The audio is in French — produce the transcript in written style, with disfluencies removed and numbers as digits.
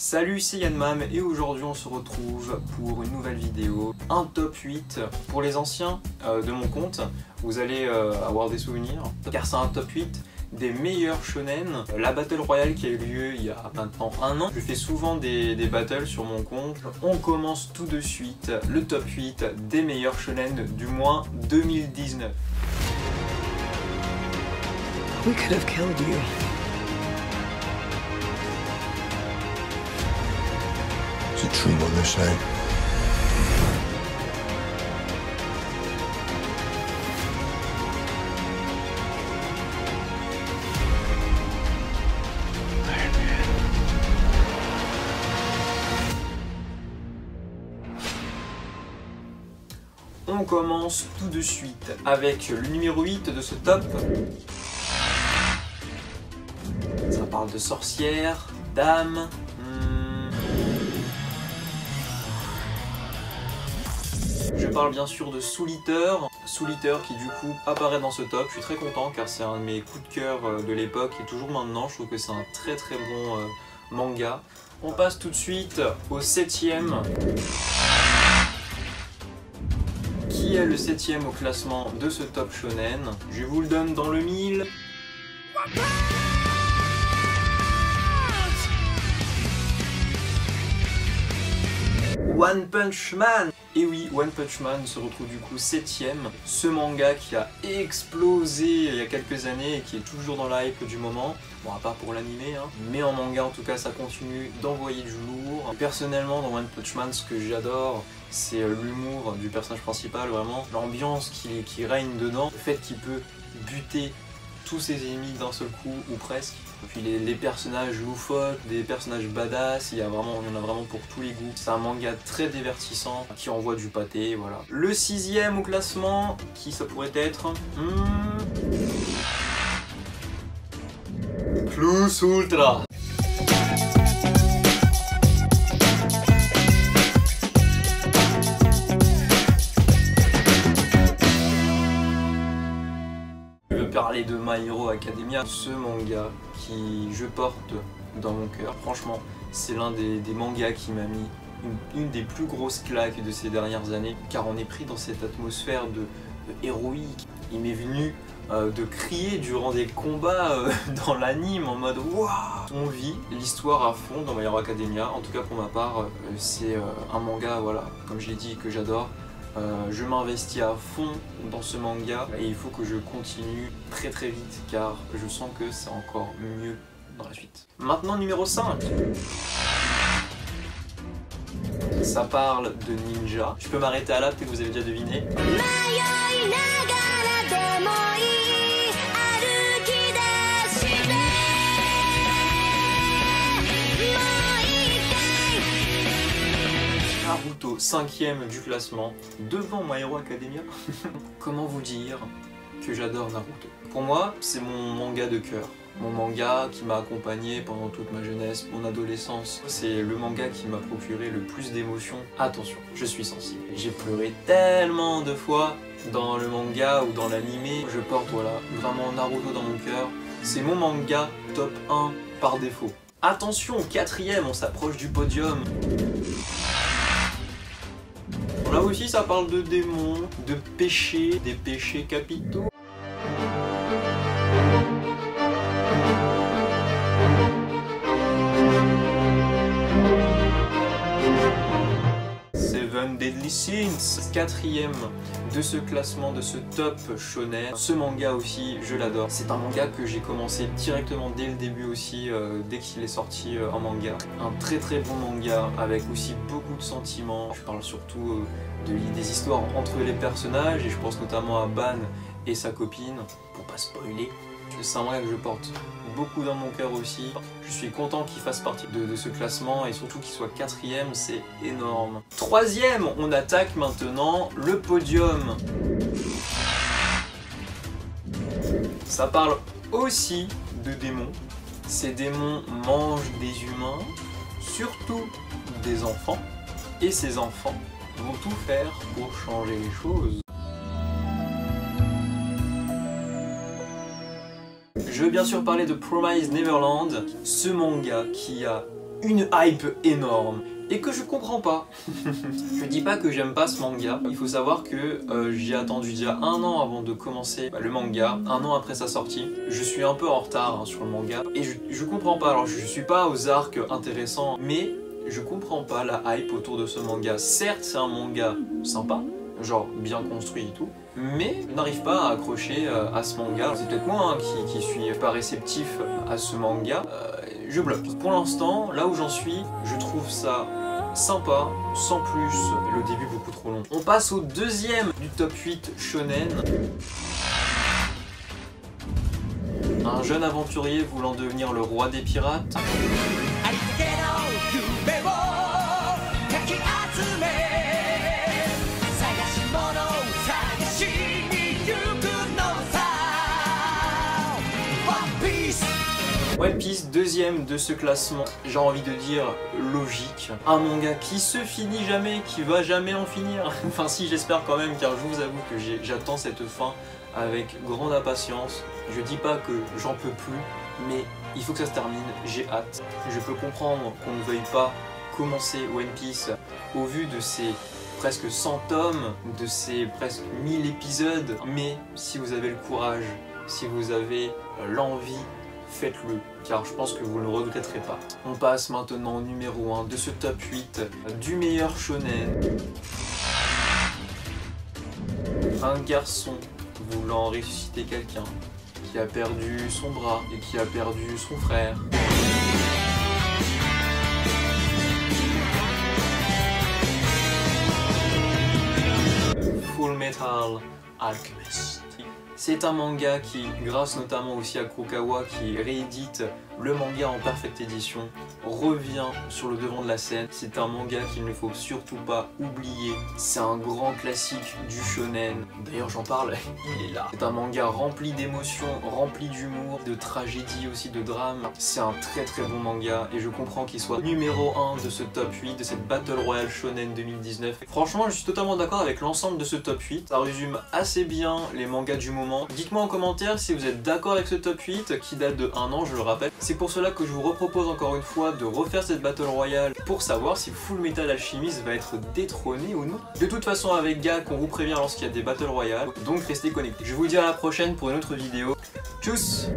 Salut, c'est Yanmam et aujourd'hui on se retrouve pour une nouvelle vidéo, un top 8 pour les anciens de mon compte. Vous allez avoir des souvenirs car c'est un top 8 des meilleurs shonen. La battle royale qui a eu lieu il y a maintenant un an. Je fais souvent des battles sur mon compte. On commence tout de suite le top 8 des meilleurs shonen du mois 2019. We could have killed you. Is it true what they say? On commence tout de suite avec le numéro 8 de ce top. Ça parle de sorcières, d'âmes. Je parle bien sûr de Soul Eater. Soul Eater qui du coup apparaît dans ce top. Je suis très content car c'est un de mes coups de cœur de l'époque et toujours maintenant. Je trouve que c'est un très bon manga. On passe tout de suite au 7ème. Qui est le 7ème au classement de ce top shonen? Je vous le donne dans le mille. One Punch Man. Et oui, One Punch Man se retrouve du coup 7ème. Ce manga qui a explosé il y a quelques années et qui est toujours dans la hype du moment. Bon, à part pour l'animé, hein. Mais en manga en tout cas ça continue d'envoyer du lourd. Personnellement dans One Punch Man, ce que j'adore, c'est l'humour du personnage principal, vraiment. L'ambiance qui règne dedans, le fait qu'il peut buter tous ses ennemis d'un seul coup ou presque. Et puis les personnages loufoques, des personnages badass, il y en a vraiment pour tous les goûts. C'est un manga très divertissant qui envoie du pâté, voilà. Le 6ème au classement, qui ça pourrait être Plus Ultra. Parler de My Hero Academia, ce manga qui je porte dans mon cœur. Franchement, c'est l'un des mangas qui m'a mis une des plus grosses claques de ces dernières années, car on est pris dans cette atmosphère de héroïque. Il m'est venu de crier durant des combats dans l'anime en mode waouh. On vit l'histoire à fond dans My Hero Academia. En tout cas pour ma part, c'est un manga, voilà, comme je l'ai dit, que j'adore. Je m'investis à fond dans ce manga et il faut que je continue très vite car je sens que c'est encore mieux dans la suite. Maintenant numéro 5. Ça parle de ninja. Je peux m'arrêter à là, peut-être que vous avez déjà deviné. Naruto, 5ème du classement, devant My Hero Academia. Comment vous dire que j'adore Naruto? Pour moi, c'est mon manga de cœur. Mon manga qui m'a accompagné pendant toute ma jeunesse, mon adolescence. C'est le manga qui m'a procuré le plus d'émotions. Attention, je suis sensible. J'ai pleuré tellement de fois dans le manga ou dans l'animé. Je porte voilà, vraiment Naruto dans mon cœur. C'est mon manga top 1 par défaut. Attention, 4ème, on s'approche du podium. Là aussi ça parle de démons, de péchés, des péchés capitaux. Seven Deadly Sins, 4ème de ce classement, de ce top shonen. Ce manga aussi, je l'adore. C'est un manga que j'ai commencé directement dès le début aussi, dès qu'il est sorti en manga. Un très bon manga avec aussi beaucoup de sentiments. Je parle surtout des histoires entre les personnages et je pense notamment à Ban et sa copine, pour pas spoiler. C'est un manga que je porte beaucoup dans mon cœur aussi. Je suis content qu'il fasse partie de ce classement et surtout qu'il soit 4ème, c'est énorme. 3ème, on attaque maintenant le podium. Ça parle aussi de démons. Ces démons mangent des humains, surtout des enfants. Et ces enfants vont tout faire pour changer les choses. Je veux bien sûr parler de Promised Neverland, ce manga qui a une hype énorme et que je comprends pas. Je dis pas que j'aime pas ce manga, il faut savoir que j'ai attendu déjà 1 an avant de commencer le manga, 1 an après sa sortie. Je suis un peu en retard sur le manga et je comprends pas, alors je suis pas aux arcs intéressants, mais je comprends pas la hype autour de ce manga. Certes c'est un manga sympa, genre bien construit et tout, mais je n'arrive pas à accrocher à ce manga. C'est peut-être moi qui suis pas réceptif à ce manga, je bloque. Pour l'instant, là où j'en suis, je trouve ça sympa, sans plus, le début beaucoup trop long. On passe au deuxième du top 8 shonen. Un jeune aventurier voulant devenir le roi des pirates. One Piece, deuxième de ce classement, j'ai envie de dire logique. Un manga qui se finit jamais, qui va jamais en finir. Enfin si, j'espère quand même, car je vous avoue que j'attends cette fin avec grande impatience. Je dis pas que j'en peux plus, mais il faut que ça se termine, j'ai hâte. Je peux comprendre qu'on ne veuille pas commencer One Piece au vu de ces presque 100 tomes, de ces presque 1000 épisodes, mais si vous avez le courage, si vous avez l'envie, faites-le, car je pense que vous ne le regretterez pas. On passe maintenant au numéro 1 de ce top 8 du meilleur shonen. Un garçon voulant ressusciter quelqu'un qui a perdu son bras et qui a perdu son frère. Full Metal Alchemist. C'est un manga qui, grâce notamment aussi à Kurokawa qui réédite le manga en parfaite édition, revient sur le devant de la scène. C'est un manga qu'il ne faut surtout pas oublier. C'est un grand classique du shonen. D'ailleurs j'en parle, il est là. C'est un manga rempli d'émotions, rempli d'humour, de tragédie aussi, de drame. C'est un très très bon manga et je comprends qu'il soit numéro 1 de ce top 8, de cette Battle Royale Shonen 2019. Franchement je suis totalement d'accord avec l'ensemble de ce top 8. Ça résume assez bien les mangas du moment. Dites-moi en commentaire si vous êtes d'accord avec ce top 8 qui date de 1 an, je le rappelle. C'est pour cela que je vous repropose encore une fois de refaire cette Battle Royale pour savoir si Full Metal Alchemist va être détrôné ou non. De toute façon avec Gak on vous prévient lorsqu'il y a des Battle Royale, donc restez connectés. Je vous dis à la prochaine pour une autre vidéo. Tchuss!